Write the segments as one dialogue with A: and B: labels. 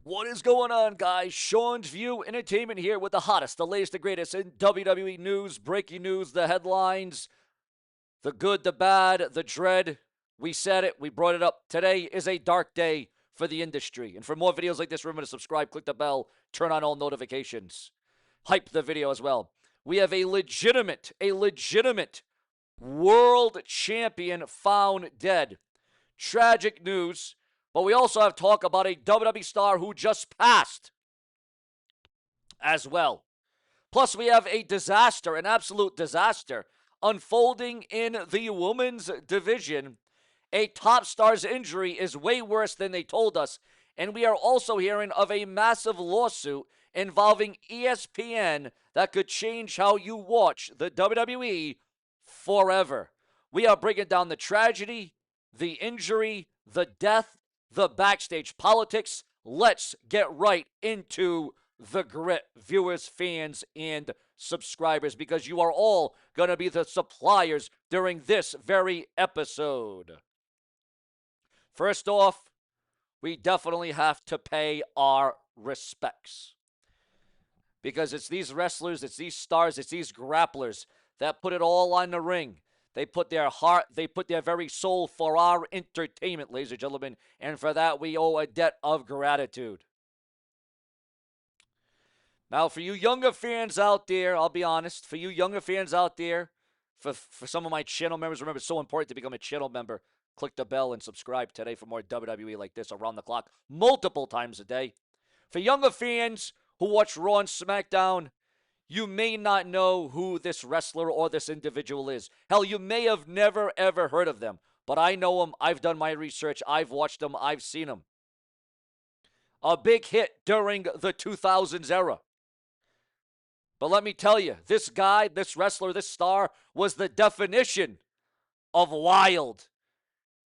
A: What is going on, guys? Sean's View Entertainment here with the hottest, the latest, the greatest in WWE news, breaking news, the headlines, the good, the bad, the dread. We said it, we brought it up. Today is a dark day for the industry. And for more videos like this, remember to subscribe, click the bell, turn on all notifications. Hype the video as well. We have a legitimate world champion found dead. Tragic news. But we also have talk about a WWE star who just passed as well. Plus, we have a disaster, an absolute disaster, unfolding in the women's division. A top star's injury is way worse than they told us. And we are also hearing of a massive lawsuit involving ESPN that could change how you watch the WWE forever. We are breaking down the tragedy, the injury, the death, the backstage politics. Let's get right into the grit, viewers, fans, and subscribers, because you are all going to be the suppliers during this very episode. First off, we definitely have to pay our respects, because it's these wrestlers, it's these stars, it's these grapplers that put it all on the ring. They put their heart, they put their very soul for our entertainment, ladies and gentlemen, and for that we owe a debt of gratitude. Now, for you younger fans out there, I'll be honest, for you younger fans out there, for some of my channel members, remember, it's so important to become a channel member. Click the bell and subscribe today for more WWE like this around the clock, multiple times a day. For younger fans who watch Raw and SmackDown, you may not know who this wrestler or this individual is. Hell, you may have never, ever heard of them. But I know them. I've done my research. I've watched them. I've seen them. A big hit during the 2000s era. But let me tell you, this guy, this wrestler, this star was the definition of wild,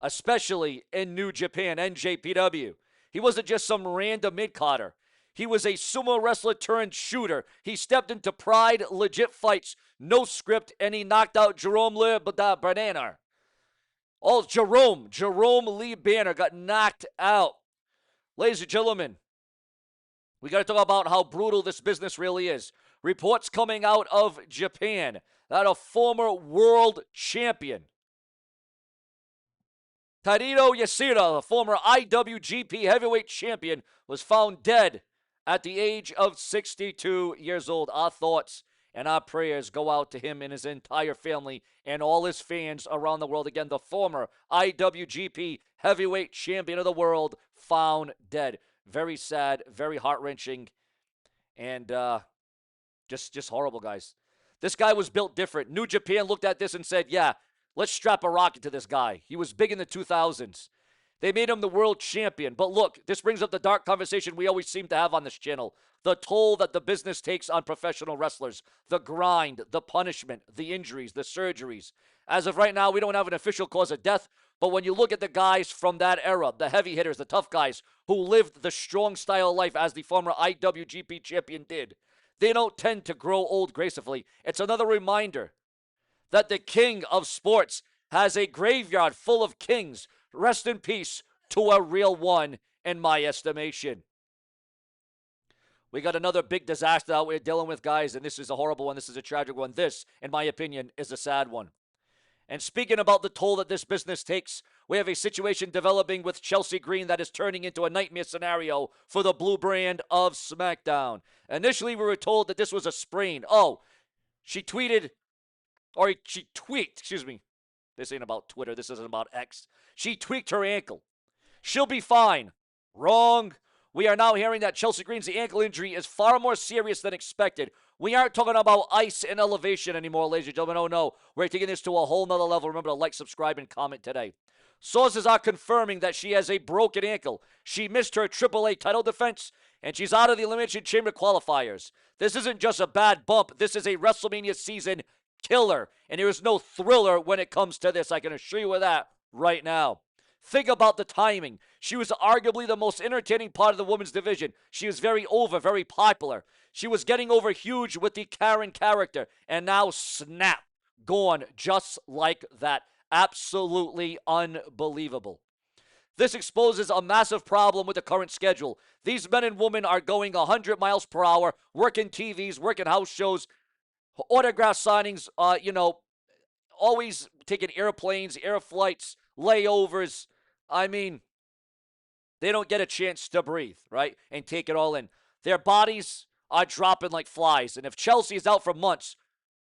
A: especially in New Japan, NJPW. He wasn't just some random mid-carder. He was a sumo wrestler turned shooter. He stepped into Pride, legit fights, no script, and he knocked out Jerome Lee Banner. Oh, Jerome Lee Banner got knocked out. Ladies and gentlemen, we got to talk about how brutal this business really is. Reports coming out of Japan that a former world champion, Tadito Yashida, the former IWGP heavyweight champion, was found dead at the age of 62 years old. Our thoughts and our prayers go out to him and his entire family and all his fans around the world. Again, the former IWGP heavyweight champion of the world found dead. Very sad, very heart-wrenching, and just horrible, guys. This guy was built different. New Japan looked at this and said, yeah, let's strap a rocket to this guy. He was big in the 2000s. They made him the world champion. But look, this brings up the dark conversation we always seem to have on this channel. The toll that the business takes on professional wrestlers. The grind, the punishment, the injuries, the surgeries. As of right now, we don't have an official cause of death. But when you look at the guys from that era, the heavy hitters, the tough guys who lived the strong style of life as the former IWGP champion did, they don't tend to grow old gracefully. It's another reminder that the king of sports has a graveyard full of kings. Rest in peace to a real one, in my estimation. We got another big disaster that we're dealing with, guys, and this is a horrible one. This is a tragic one. This, in my opinion, is a sad one. And speaking about the toll that this business takes, we have a situation developing with Chelsea Green that is turning into a nightmare scenario for the blue brand of SmackDown. Initially, we were told that this was a sprain. Oh, she tweeted, or she tweaked, excuse me. This ain't about Twitter. This isn't about X. She tweaked her ankle. She'll be fine. Wrong. We are now hearing that Chelsea Green's ankle injury is far more serious than expected. We aren't talking about ice and elevation anymore, ladies and gentlemen. Oh, no. We're taking this to a whole nother level. Remember to like, subscribe, and comment today. Sources are confirming that she has a broken ankle. She missed her AAA title defense, and she's out of the Elimination Chamber qualifiers. This isn't just a bad bump. This is a WrestleMania season killer, and there is no thriller when it comes to this. I can assure you of that right now. Think about the timing. She was arguably the most entertaining part of the women's division. She was very over, very popular. She was getting over huge with the Karen character, and now snap, gone just like that. Absolutely unbelievable. This exposes a massive problem with the current schedule. These men and women are going 100 miles per hour, working TVs, working house shows, autograph signings, always taking airplanes, air flights, layovers. I mean, they don't get a chance to breathe, right? And take it all in. Their bodies are dropping like flies. And if Chelsea is out for months,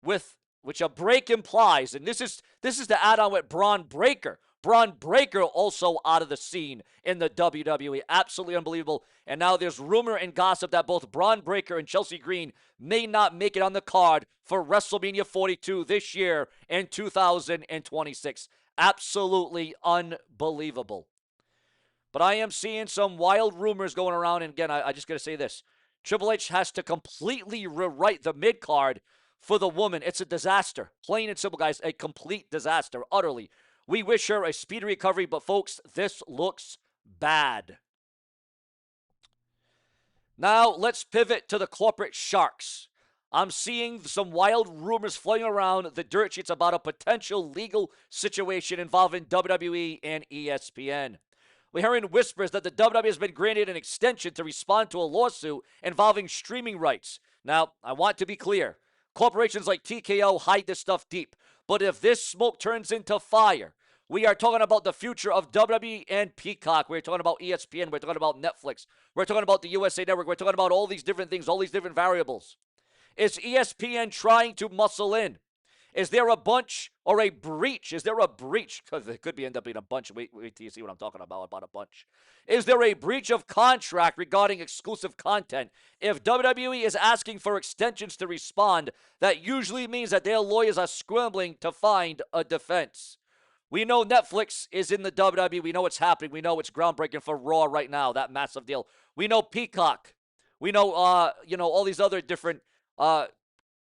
A: with which a break implies, and this is the add-on with Braun Breaker. Braun Breaker also out of the scene in the WWE. Absolutely unbelievable. And now there's rumor and gossip that both Braun Breaker and Chelsea Green may not make it on the card for WrestleMania 42 this year in 2026. Absolutely unbelievable. But I am seeing some wild rumors going around. And again, I just got to say this. Triple H has to completely rewrite the mid-card for the woman. It's a disaster. Plain and simple, guys. A complete disaster. Utterly. We wish her a speedy recovery, but folks, this looks bad. Now, let's pivot to the corporate sharks. I'm seeing some wild rumors floating around the dirt sheets about a potential legal situation involving WWE and ESPN. We're hearing whispers that the WWE has been granted an extension to respond to a lawsuit involving streaming rights. Now, I want to be clear. Corporations like TKO hide this stuff deep. But if this smoke turns into fire, we are talking about the future of WWE and Peacock. We're talking about ESPN. We're talking about Netflix. We're talking about the USA Network. We're talking about all these different things, all these different variables. Is ESPN trying to muscle in? Is there a bunch or a breach? Is there a breach? Because it could end up being a bunch. Wait till you see what I'm talking about a bunch. Is there a breach of contract regarding exclusive content? If WWE is asking for extensions to respond, that usually means that their lawyers are scrambling to find a defense. We know Netflix is in the WWE. We know it's happening. We know it's groundbreaking for Raw right now, that massive deal. We know Peacock. We know, all these other different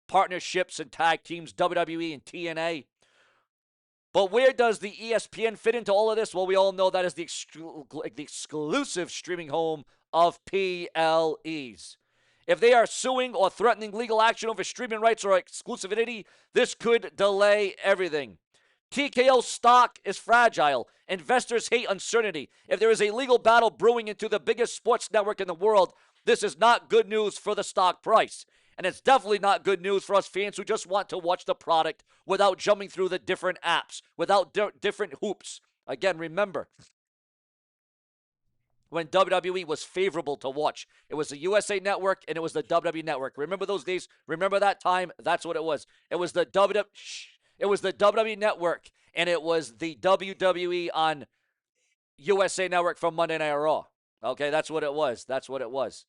A: partnerships and tag teams, WWE and TNA. But where does the ESPN fit into all of this? Well, we all know that is the exclusive streaming home of PLEs. If they are suing or threatening legal action over streaming rights or exclusivity, this could delay everything. TKO stock is fragile. Investors hate uncertainty. If there is a legal battle brewing into the biggest sports network in the world, this is not good news for the stock price. And it's definitely not good news for us fans who just want to watch the product without jumping through the different apps, without different hoops. Again, remember, when WWE was favorable to watch, it was the USA Network and it was the WWE Network. Remember those days? Remember that time? That's what it was. It was the WWE Network and it was the WWE on USA Network from Monday Night Raw. Okay, that's what it was. That's what it was.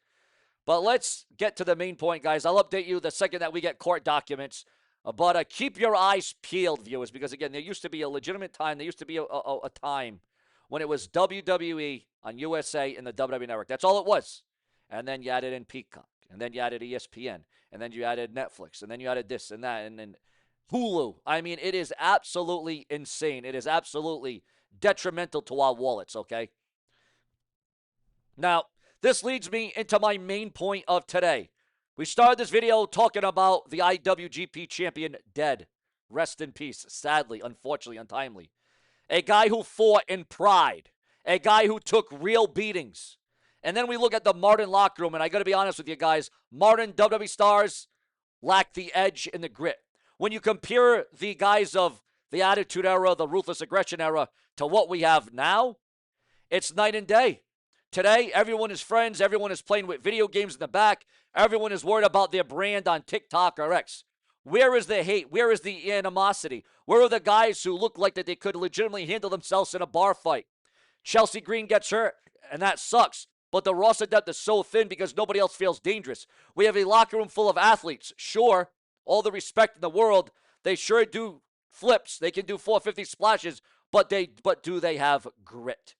A: But let's get to the main point, guys. I'll update you the second that we get court documents. But keep your eyes peeled, viewers, because, again, there used to be a legitimate time. There used to be a time when it was WWE on USA and the WWE Network. That's all it was. And then you added in Peacock. And then you added ESPN. And then you added Netflix. And then you added this and that. And then Hulu. I mean, it is absolutely insane. It is absolutely detrimental to our wallets, okay? Now, this leads me into my main point of today. We started this video talking about the IWGP champion dead. Rest in peace. Sadly, unfortunately, untimely. A guy who fought in pride. A guy who took real beatings. And then we look at the modern locker room, and I got to be honest with you guys, modern WWE stars lack the edge and the grit. When you compare the guys of the Attitude Era, the Ruthless Aggression Era, to what we have now, it's night and day. Today, everyone is friends. Everyone is playing with video games in the back. Everyone is worried about their brand on TikTok or X. Where is the hate? Where is the animosity? Where are the guys who look like that they could legitimately handle themselves in a bar fight? Chelsea Green gets hurt, and that sucks. But the roster depth is so thin because nobody else feels dangerous. We have a locker room full of athletes. Sure, all the respect in the world. They sure do flips. They can do 450 splashes, but do they have grit?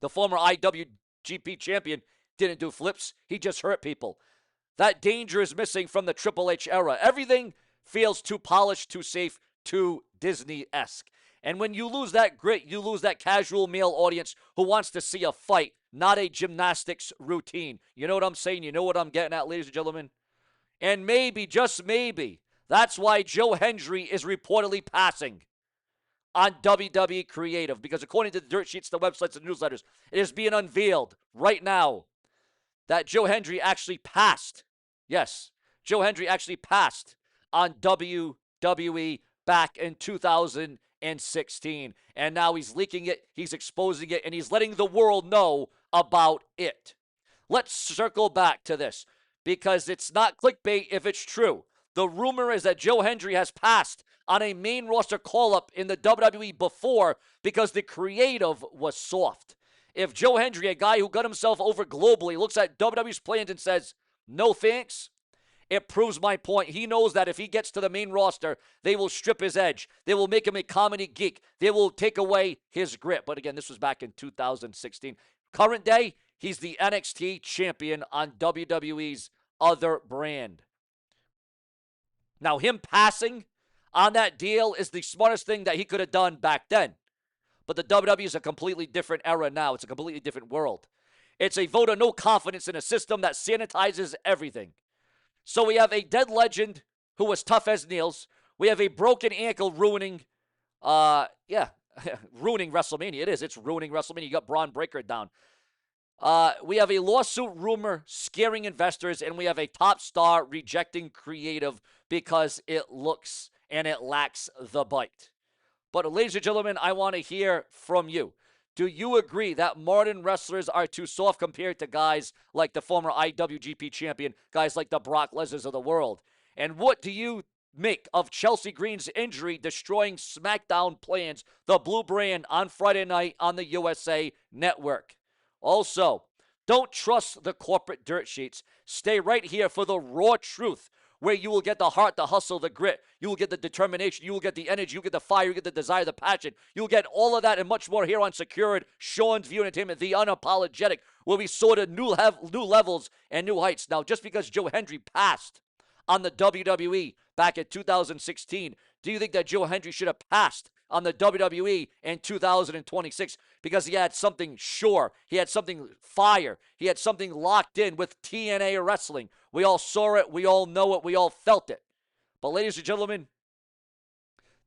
A: The former IWGP champion didn't do flips. He just hurt people. That danger is missing from the Triple H era. Everything feels too polished, too safe, too Disney-esque. And when you lose that grit, you lose that casual male audience who wants to see a fight, not a gymnastics routine. You know what I'm saying? You know what I'm getting at, ladies and gentlemen? And maybe, just maybe, that's why Joe Hendry is reportedly passing. on WWE Creative, because according to the dirt sheets, the websites, and newsletters, it is being unveiled right now that Joe Hendry actually passed. Yes, Joe Hendry actually passed on WWE back in 2016. And now he's leaking it, he's exposing it, and he's letting the world know about it. Let's circle back to this because it's not clickbait if it's true. The rumor is that Joe Hendry has passed on a main roster call-up in the WWE before because the creative was soft. If Joe Hendry, a guy who got himself over globally, looks at WWE's plans and says, no thanks, it proves my point. He knows that if he gets to the main roster, they will strip his edge. They will make him a comedy geek. They will take away his grit. But again, this was back in 2016. Current day, he's the NXT champion on WWE's other brand. Now, him passing on that deal is the smartest thing that he could have done back then. But the WWE is a completely different era now. It's a completely different world. It's a vote of no confidence in a system that sanitizes everything. So we have a dead legend who was tough as nails. We have a broken ankle ruining, ruining WrestleMania. It is. It's ruining WrestleMania. You got Braun Breaker down. We have a lawsuit rumor scaring investors, and we have a top star rejecting creative because it looks and it lacks the bite. But ladies and gentlemen, I want to hear from you. Do you agree that modern wrestlers are too soft compared to guys like the former IWGP champion, guys like the Brock Lesnar's of the world? And what do you make of Chelsea Green's injury destroying SmackDown plans, the Blue brand, on Friday night on the USA Network? Also, don't trust the corporate dirt sheets. Stay right here for the raw truth, where you will get the heart, the hustle, the grit. You will get the determination. You will get the energy. You will get the fire. You get the desire, the passion. You will get all of that and much more here on Secured Sean's View Entertainment, the unapologetic, where we soar to new levels and new heights. Now, just because Joe Hendry passed on the WWE back in 2016, do you think that Joe Hendry should have passed on the WWE in 2026 because he had something sure, he had something fire, he had something locked in with TNA Wrestling? We all saw it, we all know it, we all felt it. But ladies and gentlemen,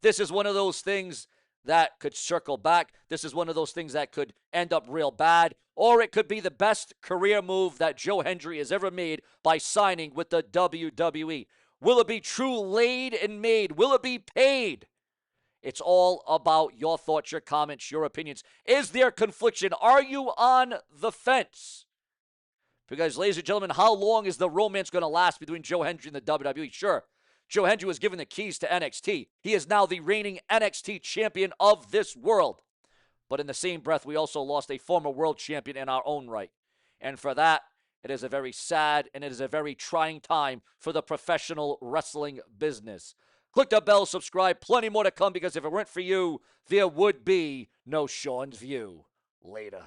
A: this is one of those things that could circle back. This is one of those things that could end up real bad, or it could be the best career move that Joe Hendry has ever made by signing with the WWE. Will it be true laid and made? Will it be paid? It's all about your thoughts, your comments, your opinions. Is there confliction? Are you on the fence? Because, ladies and gentlemen, how long is the romance going to last between Joe Hendry and the WWE? Sure, Joe Hendry was given the keys to NXT. He is now the reigning NXT champion of this world. But in the same breath, we also lost a former world champion in our own right. And for that, it is a very sad and it is a very trying time for the professional wrestling business. Click the bell, subscribe, plenty more to come, because if it weren't for you, there would be no Sean's View. Later.